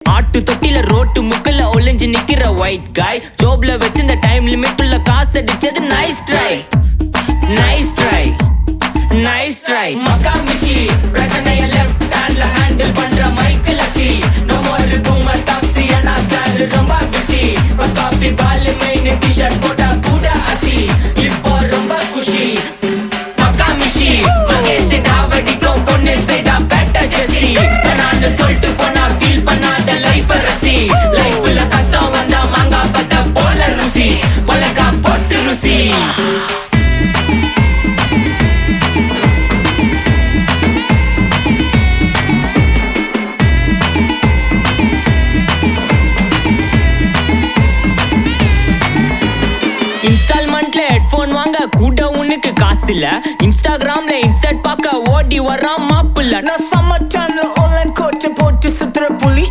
ஆட்டு தொட்டில ரோட்டு முக்கல்ல ஒளிஞ்சு நிக்கிற ஒயிட் காய் ஜோப்ல வச்சிருந்த டைம் லிமிட் உள்ள காசு அடிச்சது nice try nice try nice try மக்கா மிஷி பிரச்சனைய லெஃப்ட் ஹேண்ட்ல ஹேண்டில் பண்ற மைக்கேல் அசி நோ மோர் பூமர் டாக்ஸி அண்ணா சார் ரொம்ப பிஸி பஸ் காப்பி பால் மெயின் டி-ஷர்ட் போட்டா கூட அசி இப்போ ரொம்ப குஷி மக்கா மிஷி மகேசி டாவடிக்கும் பொண்ணு செய்தா பெட்ட ஜெசி நான் சொல்லிட்டு போனா ஃபீல் பண்ணாத லைஃப் ரசி லைஃப்ல கஷ்டம் வந்தா மாங்கா பத்த போல ருசி மிளகா போட்டு ருசி இன்ஸ்டால்மெண்ட்ல ஹெட்போன் வாங்க கூட உனக்கு காசு இல்ல இன்ஸ்டாகிராம்ல இன்ஸ்டர்ட் பார்க்க ஓடி வரான் மாப்பிள்ள நான் சம்மர் டைம்ல ஆன்லைன் கோட்டை போட்டு சுத்துற புலி